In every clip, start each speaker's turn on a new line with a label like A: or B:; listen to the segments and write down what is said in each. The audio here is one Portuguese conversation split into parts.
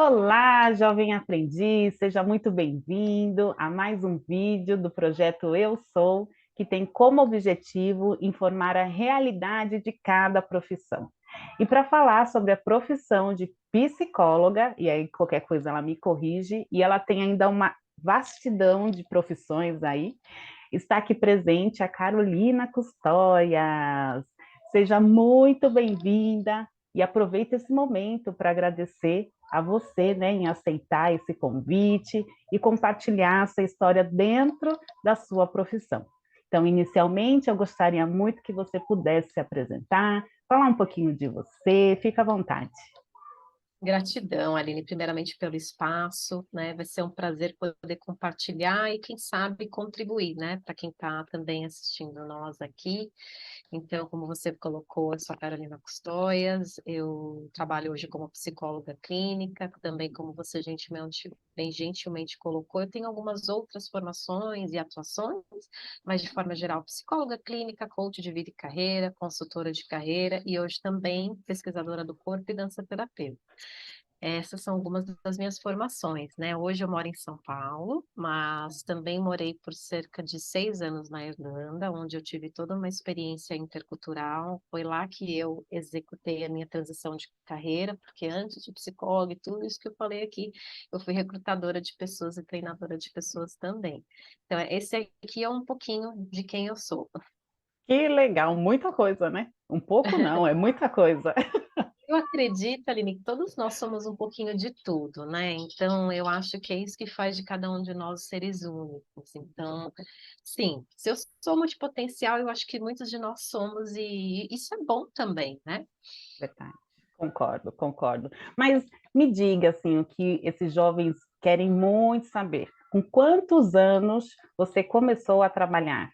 A: Olá, jovem aprendiz, seja muito bem-vindo a mais um vídeo do projeto Eu Sou, que tem como objetivo informar a realidade de cada profissão. E para falar sobre a profissão de psicóloga, e aí qualquer coisa ela me corrige, e ela tem ainda uma vastidão de profissões aí, está aqui presente a Carolina Custóias. Seja muito bem-vinda e aproveita esse momento para agradecer a você, né, em aceitar esse convite e compartilhar essa história dentro da sua profissão. Então, inicialmente, eu gostaria muito que você pudesse se apresentar, falar um pouquinho de você, fica à vontade.
B: Gratidão, Aline, primeiramente pelo espaço, né? Vai ser um prazer poder compartilhar e, quem sabe, contribuir, né? Para quem está também assistindo nós aqui. Então, como você colocou, eu sou a Carolina Custóias, eu trabalho hoje como psicóloga clínica, também como você bem gentilmente colocou, eu tenho algumas outras formações e atuações, mas de forma geral, psicóloga clínica, coach de vida e carreira, consultora de carreira e hoje também pesquisadora do corpo e dança terapeuta. Essas são algumas das minhas formações, né? Hoje eu moro em São Paulo, mas também morei por cerca de 6 anos na Irlanda, onde eu tive toda uma experiência intercultural. Foi lá que eu executei a minha transição de carreira, porque antes de psicóloga e tudo isso que eu falei aqui, eu fui recrutadora de pessoas e treinadora de pessoas também. Então, esse aqui é um pouquinho de quem eu sou.
A: Que legal, muita coisa, né? Um pouco não, é muita coisa.
B: Eu acredito, Aline, que todos nós somos um pouquinho de tudo, né? Então, eu acho que é isso que faz de cada um de nós seres únicos. Então, sim, se eu sou multipotencial, eu acho que muitos de nós somos, e isso é bom também, né?
A: Verdade. Concordo, concordo. Mas me diga assim, o que esses jovens querem muito saber. Com quantos anos você começou a trabalhar?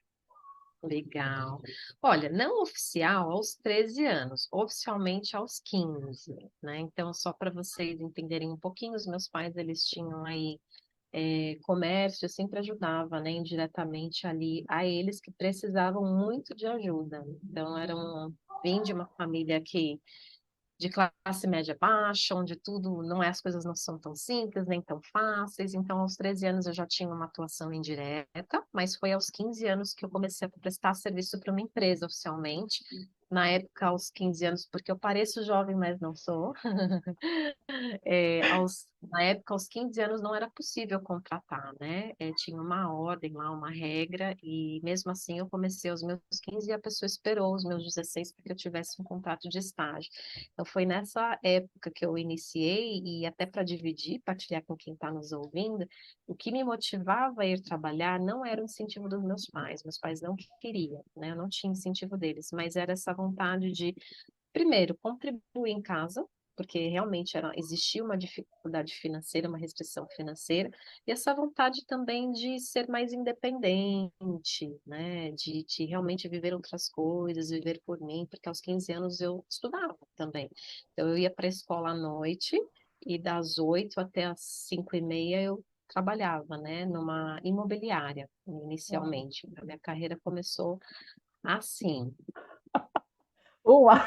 B: Legal. Olha, não oficial aos 13 anos, oficialmente aos 15, né? Então, só para vocês entenderem um pouquinho, os meus pais, eles tinham aí comércio, eu sempre ajudava, né, indiretamente ali a eles que precisavam muito de ajuda. Então, vim de uma família que de classe média baixa, onde tudo não é, as coisas não são tão simples, nem tão fáceis. Então, aos 13 anos eu já tinha uma atuação indireta, mas foi aos 15 anos que eu comecei a prestar serviço para uma empresa oficialmente. Na época, aos 15 anos, porque eu pareço jovem, mas não sou. Na época, aos 15 anos, não era possível contratar, né? Tinha uma ordem lá, uma regra, e mesmo assim eu comecei aos meus 15 e a pessoa esperou os meus 16 para que eu tivesse um contrato de estágio. Então, foi nessa época que eu iniciei, e até para dividir, partilhar com quem está nos ouvindo, o que me motivava a ir trabalhar não era o incentivo dos meus pais não queriam, né? Eu não tinha incentivo deles, mas era essa vontade de primeiro, contribuir em casa, porque realmente existia uma dificuldade financeira, uma restrição financeira, e essa vontade também de ser mais independente, né? De realmente viver outras coisas, viver por mim, porque aos 15 anos eu estudava também. Então, eu ia para a escola à noite, e das 8 até as 5h30 eu trabalhava, né? Numa imobiliária, inicialmente. A minha carreira começou assim.
A: Uau!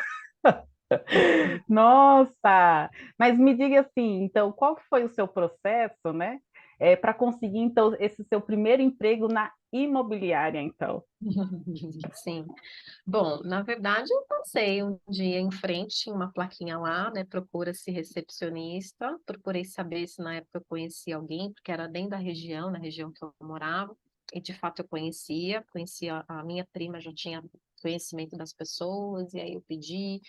A: Nossa! Mas me diga assim, então, qual que foi o seu processo, né? Para conseguir, então, esse seu primeiro emprego na imobiliária, então?
B: Sim. Bom, na verdade, eu passei um dia em frente, tinha uma plaquinha lá, né? Procura-se recepcionista. Procurei saber se na época eu conhecia alguém, porque era dentro da região, na região que eu morava, e de fato eu conhecia a minha prima, já tinha conhecimento das pessoas, e aí eu pedi.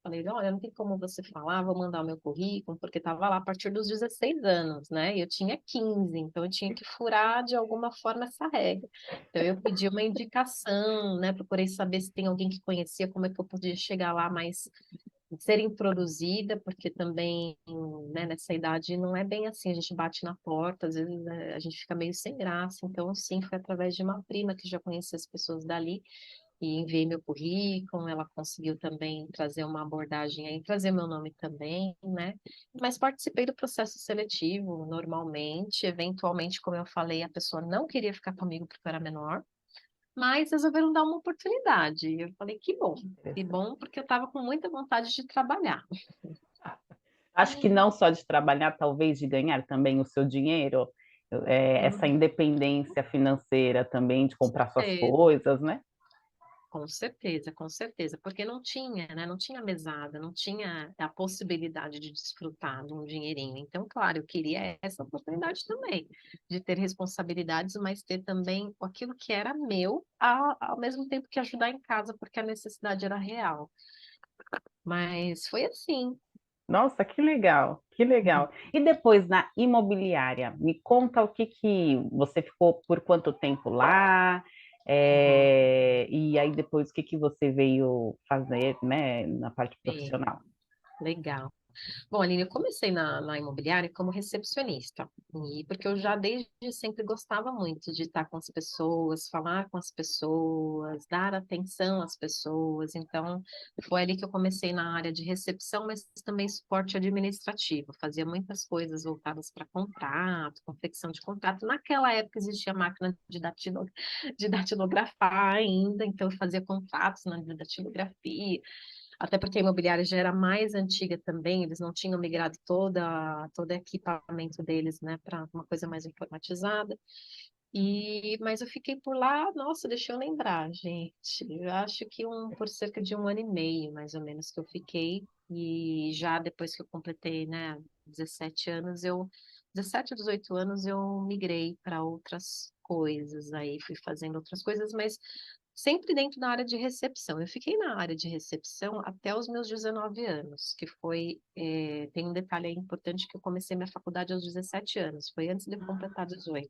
B: Falei, olha, não tem como você falar, vou mandar o meu currículo, porque estava lá a partir dos 16 anos, né? E eu tinha 15, então eu tinha que furar de alguma forma essa regra. Então eu pedi uma indicação, né? Procurei saber se tem alguém que conhecia, como é que eu podia chegar lá mais, ser introduzida, porque também, né, nessa idade não é bem assim, a gente bate na porta, às vezes né, a gente fica meio sem graça. Então, sim, foi através de uma prima que já conhecia as pessoas dali e enviei meu currículo, ela conseguiu também trazer uma abordagem aí, trazer meu nome também, né? Mas participei do processo seletivo normalmente, eventualmente, como eu falei, a pessoa não queria ficar comigo porque eu era menor, mas resolveram dar uma oportunidade. Eu falei, que bom, porque eu estava com muita vontade de trabalhar.
A: Acho que não só de trabalhar, talvez de ganhar também o seu dinheiro, essa
B: Uhum.
A: independência financeira também de
B: Com
A: comprar suas
B: certeza.
A: coisas, né?
B: Com certeza, porque não tinha, né? Não tinha mesada, não tinha a possibilidade de desfrutar de um dinheirinho. Então, claro, eu queria essa oportunidade também, de ter responsabilidades, mas ter também aquilo que era meu, ao mesmo tempo que ajudar em casa, porque a necessidade era real. Mas foi assim.
A: Nossa, que legal, que legal. E depois na imobiliária, me conta o que que você ficou por quanto tempo lá,
B: Uhum.
A: e aí depois o que que você veio fazer, né, na parte
B: Sim,
A: profissional.
B: legal. Bom, Aline, eu comecei na imobiliária como recepcionista, e porque eu já desde sempre gostava muito de estar com as pessoas, falar com as pessoas, dar atenção às pessoas. Então, foi ali que eu comecei na área de recepção, mas também suporte administrativo. Fazia muitas coisas voltadas para contrato, confecção de contrato. Naquela época existia máquina de datilografar ainda, então eu fazia contratos na datilografia. Até porque a imobiliária já era mais antiga também, eles não tinham migrado todo o equipamento deles, né, para uma coisa mais informatizada. Mas eu fiquei por lá, nossa, deixa eu lembrar, gente. Eu acho que por cerca de 1 ano e meio, mais ou menos, que eu fiquei. E já depois que eu completei, né, 17 anos, 17 ou 18 anos, eu migrei para outras coisas. Aí fui fazendo outras coisas, mas sempre dentro da área de recepção. Eu fiquei na área de recepção até os meus 19 anos, que foi, tem um detalhe aí importante que eu comecei minha faculdade aos 17 anos, foi antes de eu completar 18.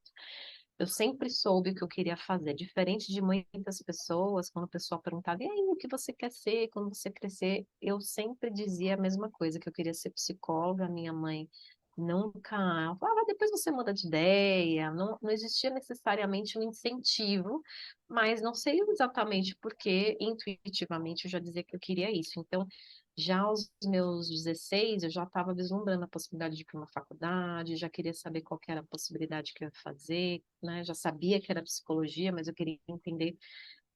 B: Eu sempre soube o que eu queria fazer, diferente de muitas pessoas, quando o pessoal perguntava, e aí, o que você quer ser quando você crescer? Eu sempre dizia a mesma coisa, que eu queria ser psicóloga, minha mãe nunca, ela falava, depois você muda de ideia, não existia necessariamente um incentivo, mas não sei exatamente porque, intuitivamente, eu já dizia que eu queria isso. Então, já aos meus 16, eu já estava vislumbrando a possibilidade de ir para uma faculdade, já queria saber qual que era a possibilidade que eu ia fazer, né? Já sabia que era psicologia, mas eu queria entender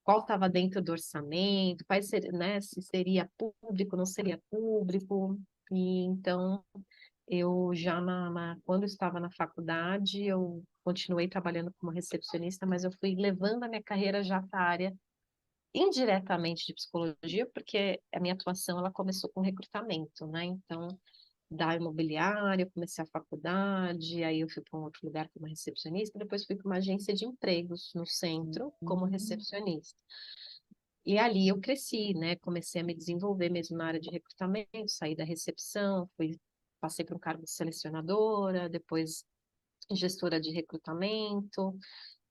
B: qual estava dentro do orçamento, quais né, se seria público, não seria público. E então, eu já quando eu estava na faculdade, eu continuei trabalhando como recepcionista, mas eu fui levando a minha carreira já para a área indiretamente de psicologia, porque a minha atuação ela começou com recrutamento, né? Então, da imobiliária, eu comecei a faculdade, aí eu fui para um outro lugar como recepcionista, depois fui para uma agência de empregos no centro como
A: Uhum.
B: recepcionista. E ali eu cresci, né? Comecei a me desenvolver mesmo na área de recrutamento, saí da recepção, passei para um cargo de selecionadora, depois gestora de recrutamento,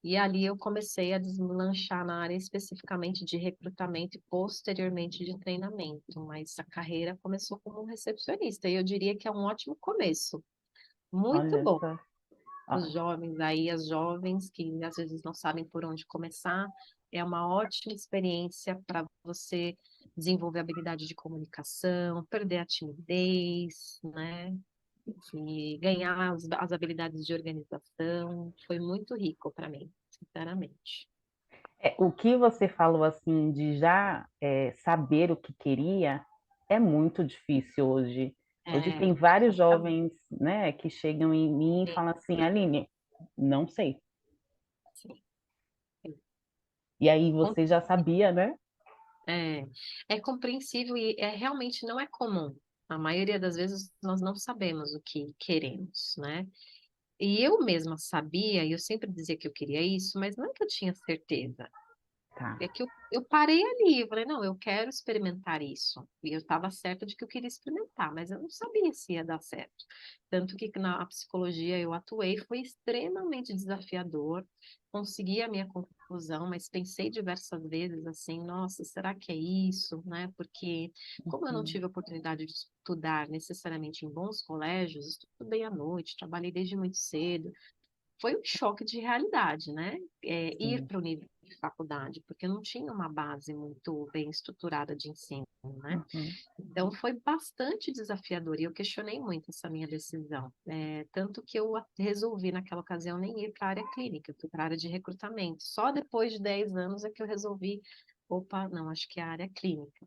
B: e ali eu comecei a deslanchar na área especificamente de recrutamento e posteriormente de treinamento, mas a carreira começou como recepcionista, e eu diria que é um ótimo começo, muito
A: Olha
B: bom.
A: só.
B: Os
A: Ah,
B: jovens aí, as jovens que às vezes não sabem por onde começar, é uma ótima experiência para você desenvolver habilidade de comunicação, perder a timidez, né? E ganhar as habilidades de organização. Foi muito rico para mim, sinceramente.
A: o que você falou assim de já saber o que queria é muito difícil hoje. Hoje
B: É,
A: tem vários
B: exatamente.
A: jovens, né, que chegam em mim e falam assim, Aline, não sei.
B: Sim.
A: E aí você já sabia, né?
B: É, é compreensível e realmente não é comum. A maioria das vezes nós não sabemos o que queremos, né? E eu mesma sabia, e eu sempre dizia que eu queria isso, mas não é que eu tinha certeza.
A: Tá.
B: É que eu parei ali, eu falei, não, eu quero experimentar isso. E eu estava certa de que eu queria experimentar, mas eu não sabia se ia dar certo. Tanto que na psicologia eu atuei, foi extremamente desafiador, consegui a minha conclusão, mas pensei diversas vezes assim, nossa, será que é isso, né? Porque como eu não
A: Uhum.
B: tive a oportunidade de estudar necessariamente em bons colégios, estudei à noite, trabalhei desde muito cedo, foi um choque de realidade, né? Ir
A: Sim.
B: para o nível de faculdade, porque não tinha uma base muito bem estruturada de ensino, né?
A: Uhum.
B: Então foi bastante desafiador e eu questionei muito essa minha decisão. Tanto que eu resolvi naquela ocasião nem ir para a área clínica, eu fui para a área de recrutamento. Só depois de 10 anos é que eu resolvi Opa, não, acho que é a área clínica.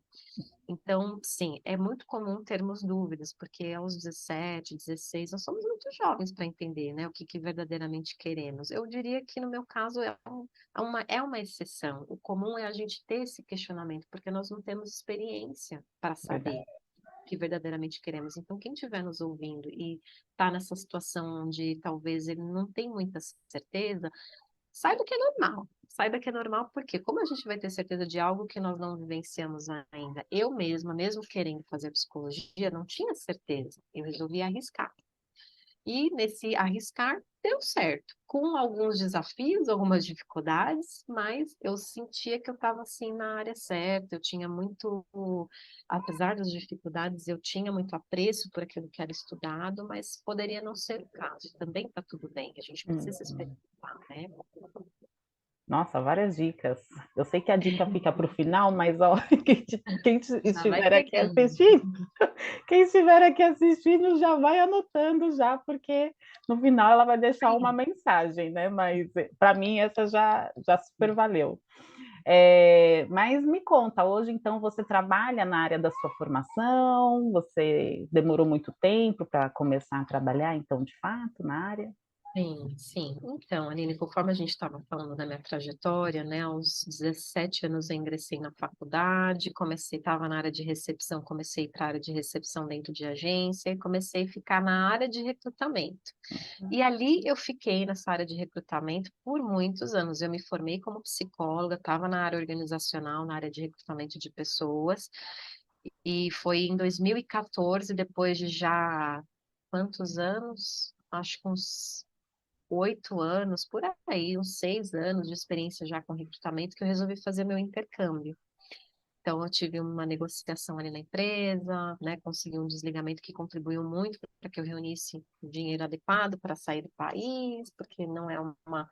B: Então, sim, é muito comum termos dúvidas, porque aos 17, 16, nós somos muito jovens para entender, né, o que, que verdadeiramente queremos. Eu diria que no meu caso é uma exceção. O comum é a gente ter esse questionamento, porque nós não temos experiência para saber
A: Verdade.
B: o que verdadeiramente queremos. Então, quem estiver nos ouvindo e está nessa situação onde talvez ele não tem muita certeza, saiba que é normal. Saiba que é normal, porque como a gente vai ter certeza de algo que nós não vivenciamos ainda? Eu mesma, mesmo querendo fazer psicologia, não tinha certeza. Eu resolvi arriscar. E nesse arriscar, deu certo. Com alguns desafios, algumas dificuldades, mas eu sentia que eu estava assim na área certa. Eu tinha muito, apesar das dificuldades, eu tinha muito apreço por aquilo que era estudado, mas poderia não ser o caso. Também está tudo bem, a gente precisa
A: Uhum.
B: experimentar, né?
A: Nossa, várias dicas. Eu sei que a dica fica para o final, mas ó,
B: Já vai
A: estiver aqui
B: pegando.
A: assistindo, quem estiver aqui assistindo já vai anotando já, porque no final ela vai deixar uma
B: Aí.
A: mensagem, né? Mas para mim essa já super valeu. Mas me conta, hoje então você trabalha na área da sua formação? Você demorou muito tempo para começar a trabalhar, então, de fato, na área?
B: Sim, sim. Então, Aline, conforme a gente estava falando da minha trajetória, né, aos 17 anos eu ingressei na faculdade, estava na área de recepção, comecei para a área de recepção dentro de agência e comecei a ficar na área de recrutamento. E ali eu fiquei nessa área de recrutamento por muitos anos. Eu me formei como psicóloga, estava na área organizacional, na área de recrutamento de pessoas, e foi em 2014, depois de já quantos anos? Acho que uns 8 anos, por aí, uns 6 anos de experiência já com recrutamento, que eu resolvi fazer meu intercâmbio. Então, eu tive uma negociação ali na empresa, né, consegui um desligamento que contribuiu muito para que eu reunisse o dinheiro adequado para sair do país, porque não é uma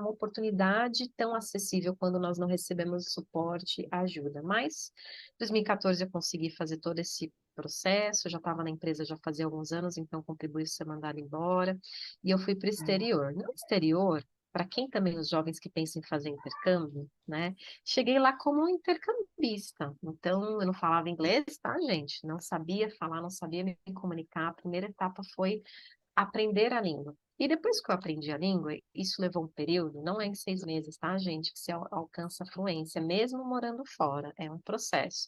B: oportunidade tão acessível quando nós não recebemos suporte, ajuda. Mas, em 2014 eu consegui fazer todo esse processo, eu já estava na empresa já fazia alguns anos, então contribuí ser mandada embora, e eu fui para o exterior. No exterior, para quem também, os jovens que pensam em fazer intercâmbio, né? Cheguei lá como um intercambista. Então, eu não falava inglês, tá, gente? Não sabia falar, não sabia me comunicar. A primeira etapa foi aprender a língua. E depois que eu aprendi a língua, isso levou um período, não é em 6 meses, tá, gente, que você alcança a fluência, mesmo morando fora, é um processo.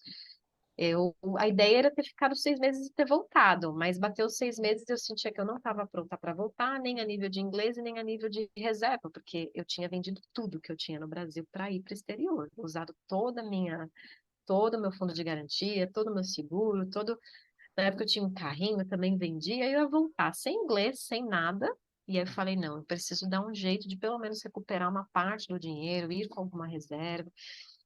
B: A ideia era ter ficado 6 meses e ter voltado, mas bateu os 6 meses e eu sentia que eu não estava pronta para voltar, nem a nível de inglês e nem a nível de reserva, porque eu tinha vendido tudo que eu tinha no Brasil para ir para o exterior, usado todo o meu fundo de garantia, todo o meu seguro, na época eu tinha um carrinho, eu também vendia, aí eu ia voltar sem inglês, sem nada. E aí eu falei, não, eu preciso dar um jeito de pelo menos recuperar uma parte do dinheiro, ir com alguma reserva.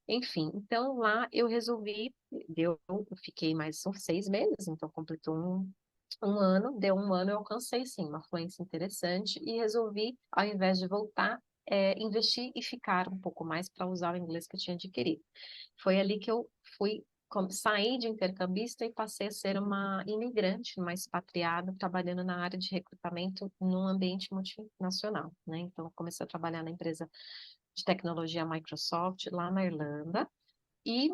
B: Enfim, então lá eu resolvi, eu fiquei mais uns 6 meses, então completou um ano, deu um ano, eu alcancei sim uma fluência interessante e resolvi, ao invés de voltar, investir e ficar um pouco mais para usar o inglês que eu tinha adquirido. Foi ali que eu saí de intercambista e passei a ser uma imigrante, uma expatriada, trabalhando na área de recrutamento num ambiente multinacional, né? Então, eu comecei a trabalhar na empresa de tecnologia Microsoft, lá na Irlanda, e,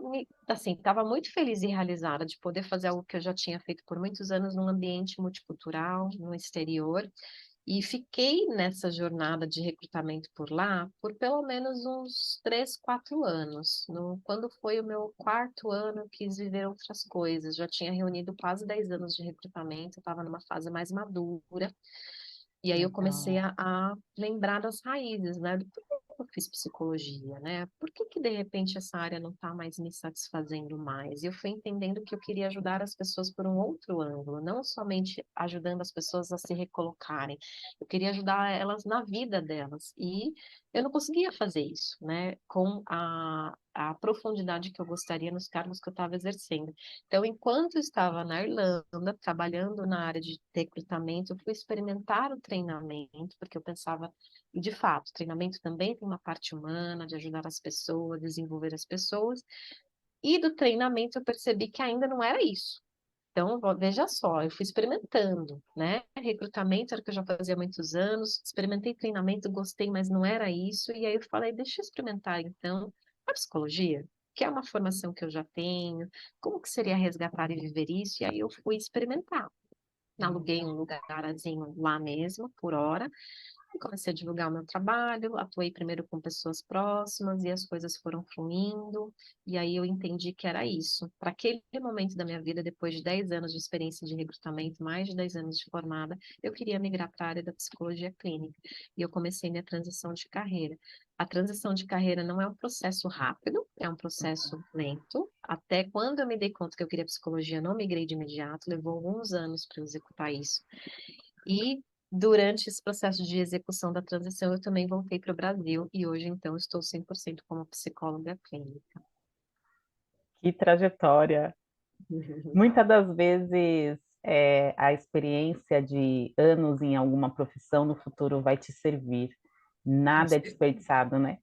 B: assim, estava muito feliz e realizada de poder fazer algo que eu já tinha feito por muitos anos num ambiente multicultural, no exterior, e fiquei nessa jornada de recrutamento por lá por pelo menos uns 3, 4 anos. Quando foi o meu quarto ano, eu quis viver outras coisas. Já tinha reunido quase 10 anos de recrutamento, estava numa fase mais madura. E aí eu comecei
A: Legal.
B: a lembrar das raízes, né? Do porquê que eu fiz psicologia, né? Por que que de repente essa área não está mais me satisfazendo mais? E eu fui entendendo que eu queria ajudar as pessoas por um outro ângulo, não somente ajudando as pessoas a se recolocarem. Eu queria ajudar elas na vida delas. E eu não conseguia fazer isso, né? Com a profundidade que eu gostaria nos cargos que eu estava exercendo. Então, enquanto eu estava na Irlanda, trabalhando na área de recrutamento, eu fui experimentar o treinamento, porque eu pensava, e de fato, treinamento também tem uma parte humana, de ajudar as pessoas, desenvolver as pessoas, e do treinamento eu percebi que ainda não era isso. Então, veja só, eu fui experimentando, né? Recrutamento era o que eu já fazia há muitos anos, experimentei treinamento, gostei, mas não era isso. E aí eu falei, deixa eu experimentar, então, a psicologia, que é uma formação que eu já tenho, como que seria resgatar e viver isso? E aí eu fui experimentar. Aluguei um lugarzinho lá mesmo, por hora, e comecei a divulgar o meu trabalho, atuei primeiro com pessoas próximas e as coisas foram fluindo, e aí eu entendi que era isso. Para aquele momento da minha vida, depois de 10 anos de experiência de recrutamento, mais de 10 anos de formada, eu queria migrar para a área da psicologia clínica, e eu comecei minha transição de carreira. A transição de carreira não é um processo rápido, é um processo lento. Até quando eu me dei conta que eu queria psicologia, não migrei de imediato, levou alguns anos para eu executar isso. E durante esse processo de execução da transição, eu também voltei para o Brasil e hoje, então, estou 100% como psicóloga clínica.
A: Que trajetória! Muitas das vezes, a experiência de anos em alguma profissão no futuro vai te servir.
B: Com
A: Nada é
B: certeza.
A: desperdiçado, né?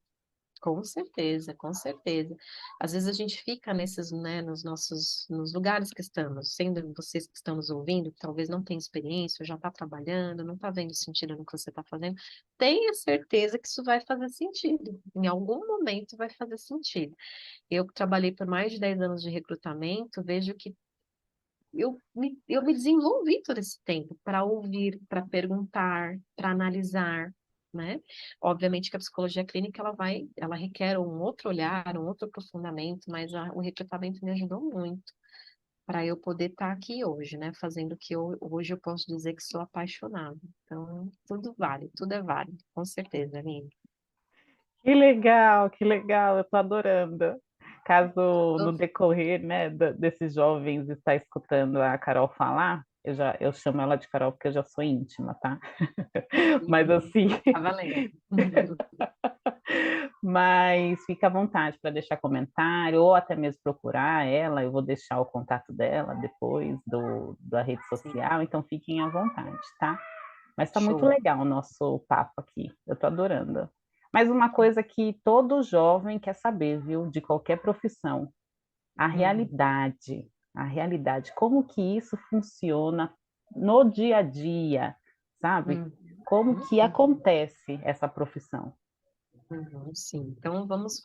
B: Com certeza, com certeza. Às vezes a gente fica nesses, né, nos lugares que estamos, sendo vocês que estão nos ouvindo, que talvez não tenham experiência, ou já está trabalhando, não está vendo sentido no que você está fazendo, tenha certeza que isso vai fazer sentido. Em algum momento vai fazer sentido. Eu que trabalhei por mais de 10 anos de recrutamento, vejo que eu me desenvolvi todo esse tempo para ouvir, para perguntar, para analisar, né? Obviamente que a psicologia clínica ela requer um outro olhar, um outro aprofundamento, mas o recrutamento me ajudou muito para eu poder estar aqui hoje, né? Fazendo o que hoje eu posso dizer que sou apaixonada. Então, tudo vale, tudo é válido, com certeza, Aline.
A: Que legal, eu estou adorando. Caso no decorrer, né, desses jovens estar escutando a Carol falar, eu chamo ela de Carol porque eu já sou íntima, tá? Mas assim,
B: Tá valendo.
A: mas fica à vontade para deixar comentário ou até mesmo procurar ela. Eu vou deixar o contato dela depois da rede
B: Sim,
A: social, então fiquem à vontade, tá? Mas está muito
B: show.
A: legal o nosso papo aqui, eu estou adorando. Mas uma coisa que todo jovem quer saber, viu, de qualquer profissão, a
B: Uhum,
A: realidade, a realidade, como que isso funciona no dia a dia, sabe?
B: uhum,
A: Como que
B: uhum.
A: acontece essa profissão?
B: Uhum, sim, então vamos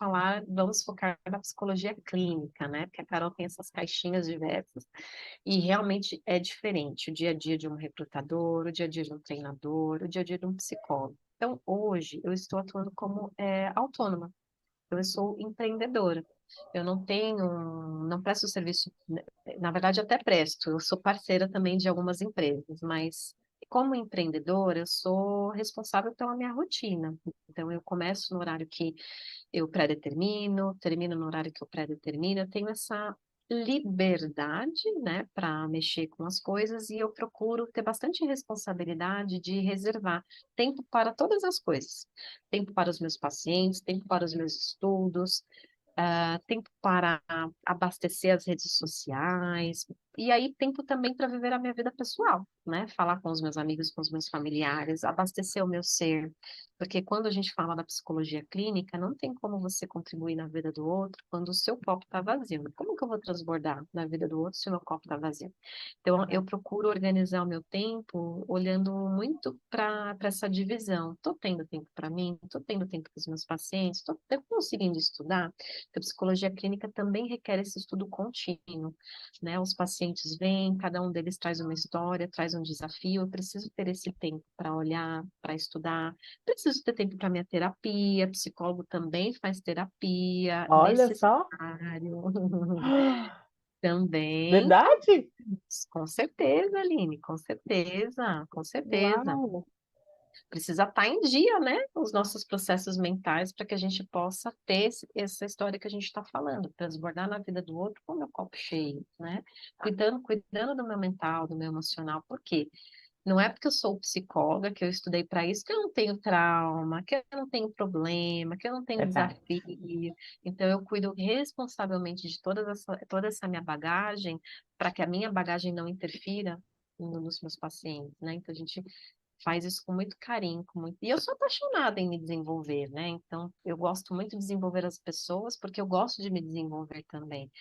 B: focar na psicologia clínica, né? Porque a Carol tem essas caixinhas diversas e realmente é diferente o dia a dia de um recrutador, o dia a dia de um treinador, o dia a dia de um psicólogo. Então, hoje eu estou atuando como autônoma, eu sou empreendedora. Eu não presto serviço, né, na verdade até presto, eu sou parceira também de algumas empresas, mas como empreendedora, eu sou responsável pela minha rotina. Então, eu começo no horário que eu pré-determino, termino no horário que eu pré-determino, eu tenho essa liberdade, né, para mexer com as coisas e eu procuro ter bastante responsabilidade de reservar tempo para todas as coisas. Tempo para os meus pacientes, tempo para os meus estudos, tempo para abastecer as redes sociais, e aí tempo também para viver a minha vida pessoal, né? Falar com os meus amigos, com os meus familiares, abastecer o meu ser, porque quando a gente fala da psicologia clínica, não tem como você contribuir na vida do outro quando o seu copo está vazio. Como que eu vou transbordar na vida do outro se o meu copo está vazio? Então, eu procuro organizar o meu tempo olhando muito para essa divisão. Estou tendo tempo para mim, estou tendo tempo para os meus pacientes, estou conseguindo estudar. A psicologia clínica também requer esse estudo contínuo, né? Os pacientes vêm, cada um deles traz uma história, traz um desafio. Eu preciso ter esse tempo para olhar, para estudar. Preciso ter tempo para minha terapia. Psicólogo também faz terapia,
A: Olha só,
B: necessário. Também,
A: verdade?
B: com certeza, Aline, com certeza, com certeza.
A: Uau!
B: Precisa estar em dia, né? Os nossos processos mentais para que a gente possa ter essa história que a gente está falando, transbordar na vida do outro com o meu copo cheio, né? Cuidando do meu mental, do meu emocional. Por quê? Não é porque eu sou psicóloga, que eu estudei para isso, que eu não tenho trauma, que eu não tenho problema, que eu não tenho
A: Verdade.
B: desafio. Então, eu cuido responsavelmente de toda essa minha bagagem, para que a minha bagagem não interfira nos meus pacientes, né? Então, a gente faz isso com muito carinho, com muito... E eu sou apaixonada em me desenvolver, né? Então, eu gosto muito de desenvolver as pessoas, porque eu gosto de me desenvolver também.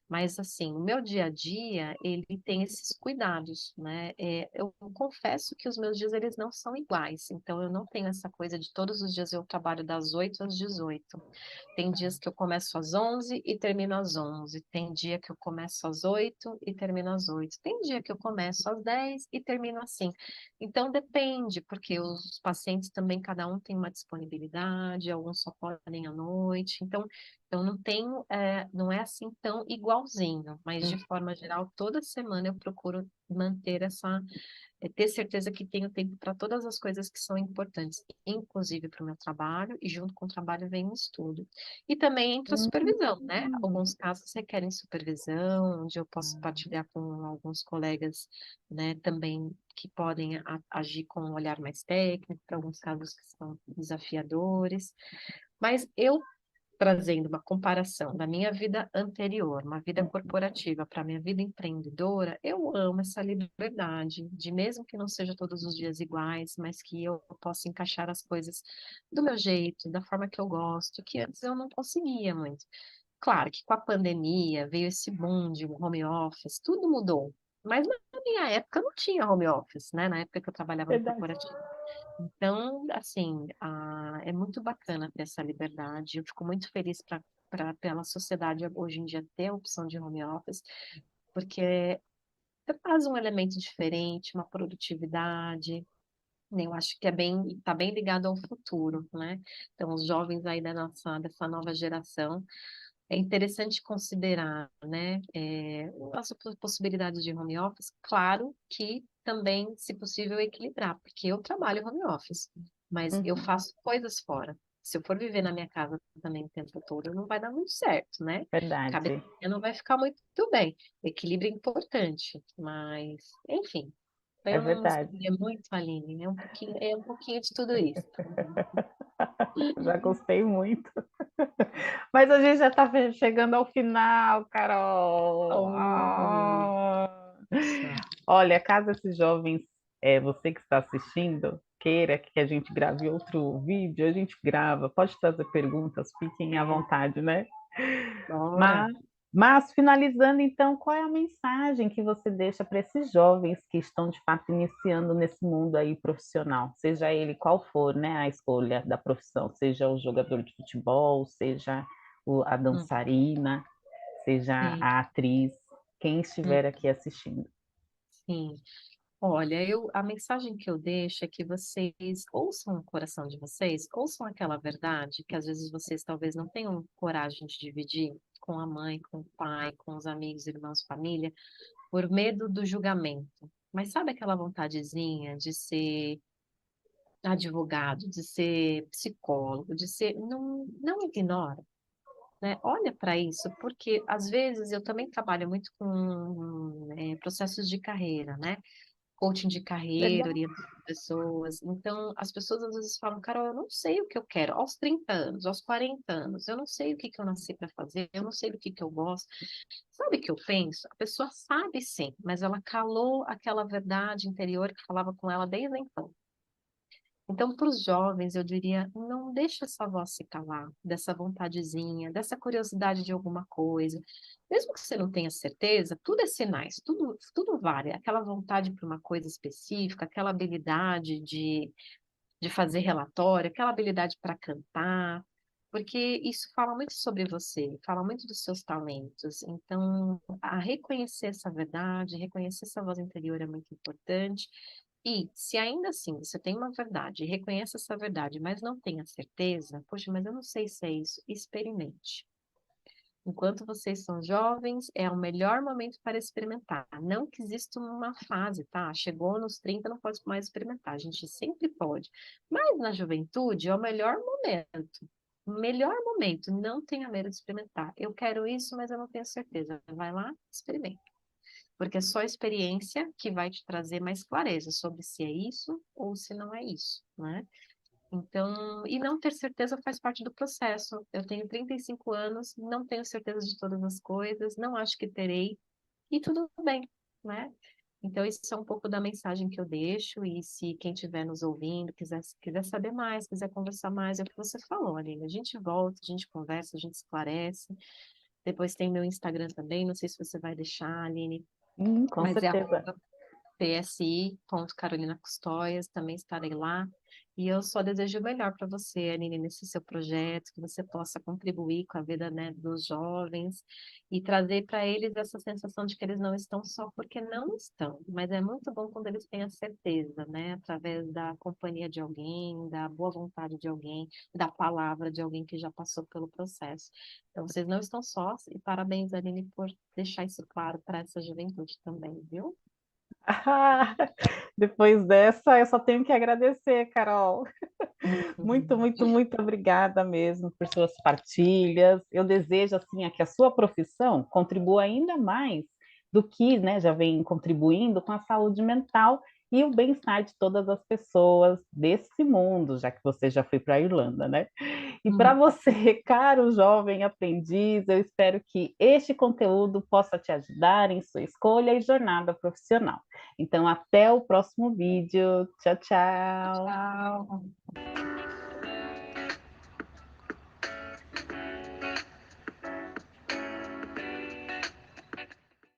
B: Mas, assim, o meu dia a dia, ele tem esses cuidados, né? Eu confesso que os meus dias, eles não são iguais. Então, eu não tenho essa coisa de todos os dias eu trabalho das 8 às 18. Tem dias que eu começo às 11 e termino às 11. Tem dia que eu começo às 8 e termino às 8. Tem dia que eu começo às 10 e termino assim. Então, depende, porque os pacientes também, cada um tem uma disponibilidade, alguns só podem à noite. Então, eu não tenho, não é assim tão igualzinho, mas de forma geral, toda semana eu procuro manter ter certeza que tenho tempo para todas as coisas que são importantes, inclusive para o meu trabalho, e junto com o trabalho vem o estudo. E também entra a supervisão, né?
A: Hum.
B: Alguns casos requerem supervisão, onde eu posso partilhar com alguns colegas, né, também que podem agir com um olhar mais técnico, para alguns casos que são desafiadores. Mas eu trazendo uma comparação da minha vida anterior, uma vida corporativa, para a minha vida empreendedora, eu amo essa liberdade de, mesmo que não seja todos os dias iguais, mas que eu possa encaixar as coisas do meu jeito, da forma que eu gosto, que antes eu não conseguia muito. Claro que com a pandemia veio esse boom de home office, tudo mudou. Mas na minha época não tinha home office, né? Na época que eu trabalhava no
A: Verdade.
B: corporativo. Então, assim, é muito bacana ter essa liberdade. Eu fico muito feliz pela sociedade hoje em dia ter a opção de home office, porque traz um elemento diferente, uma produtividade, né? Eu acho que está bem ligado ao futuro, né? Então, os jovens aí dessa nova geração, é interessante considerar, né, as possibilidades de home office, claro que também, se possível, equilibrar, porque eu trabalho home office, mas eu
A: Uhum.
B: faço coisas fora. Se eu for viver na minha casa também o tempo todo, não vai dar muito certo, né? Cabeça
A: Verdade.
B: não vai ficar muito bem. Equilíbrio é importante, mas, enfim,
A: É
B: eu não
A: verdade.
B: escolhi muito, Aline, é um pouquinho de tudo isso.
A: Já gostei muito. Mas a gente já está chegando ao final, Carol.
B: Oh,
A: Ah.
B: nossa.
A: Olha, caso esses jovens, você que está assistindo, queira que a gente grave outro vídeo, a gente grava. Pode fazer perguntas, fiquem à vontade, né?
B: Bora.
A: Mas, mas finalizando, então, qual é a mensagem que você deixa para esses jovens que estão de fato iniciando nesse mundo aí profissional, seja ele qual for, né, a escolha da profissão, seja o jogador de futebol, seja a
B: Hum,
A: dançarina, seja
B: sim,
A: a atriz, quem
B: hum,
A: estiver aqui assistindo.
B: sim. Olha, a mensagem que eu deixo é que vocês ouçam o coração de vocês, ouçam aquela verdade que às vezes vocês talvez não tenham coragem de dividir com a mãe, com o pai, com os amigos, irmãos, família, por medo do julgamento. Mas sabe aquela vontadezinha de ser advogado, de ser psicólogo, de ser. Não, não ignora, né? Olha para isso, porque às vezes eu também trabalho muito com processos de carreira, né? Coaching de carreira,
A: Legal.
B: orientando pessoas. Então, as pessoas às vezes falam, Carol, eu não sei o que eu quero aos 30 anos, aos 40 anos, eu não sei o que que eu nasci para fazer, eu não sei do que eu gosto. Sabe o que eu penso? A pessoa sabe sim, mas ela calou aquela verdade interior que falava com ela desde então. Então, para os jovens, eu diria, não deixa essa voz se calar, dessa vontadezinha, dessa curiosidade de alguma coisa. Mesmo que você não tenha certeza, tudo é sinais, tudo vale. Aquela vontade para uma coisa específica, aquela habilidade de fazer relatório, aquela habilidade para cantar, porque isso fala muito sobre você, fala muito dos seus talentos. Então, a reconhecer essa verdade, reconhecer essa voz interior é muito importante. E se ainda assim você tem uma verdade, reconheça essa verdade, mas não tenha certeza, poxa, mas eu não sei se é isso, experimente. Enquanto vocês são jovens, é o melhor momento para experimentar. Não que exista uma fase, tá? Chegou nos 30, não pode mais experimentar. A gente sempre pode. Mas na juventude é o melhor momento. O melhor momento. Não tenha medo de experimentar. Eu quero isso, mas eu não tenho certeza. Vai lá, experimenta. Porque é só a experiência que vai te trazer mais clareza sobre se é isso ou se não é isso, né? Então, e não ter certeza faz parte do processo. Eu tenho 35 anos, não tenho certeza de todas as coisas, não acho que terei, e tudo bem, né? Então, isso é um pouco da mensagem que eu deixo, e se quem estiver nos ouvindo quiser saber mais, quiser conversar mais, é o que você falou, Aline. A gente volta, a gente conversa, a gente esclarece. Depois tem meu Instagram também, não sei se você vai deixar, Aline,
A: Com
B: mas é
A: certeza.
B: psi.carolinacustóias, também estarei lá. E eu só desejo o melhor para você, Aline, nesse seu projeto, que você possa contribuir com a vida, né, dos jovens e trazer para eles essa sensação de que eles não estão só, porque não estão. Mas é muito bom quando eles têm a certeza, né, através da companhia de alguém, da boa vontade de alguém, da palavra de alguém que já passou pelo processo. Então, vocês não estão sós, e parabéns, Aline, por deixar isso claro para essa juventude também, viu?
A: Depois dessa, eu só tenho que agradecer, Carol. Muito,
B: Uhum.
A: muito, muito obrigada mesmo por suas partilhas. Eu desejo assim que a sua profissão contribua ainda mais do que, né, já vem contribuindo com a saúde mental e o bem-estar de todas as pessoas desse mundo, já que você já foi para a Irlanda, né? E para
B: Uhum.
A: você, caro jovem aprendiz, eu espero que este conteúdo possa te ajudar em sua escolha e jornada profissional. Então, até o próximo vídeo. Tchau, tchau.
B: Tchau.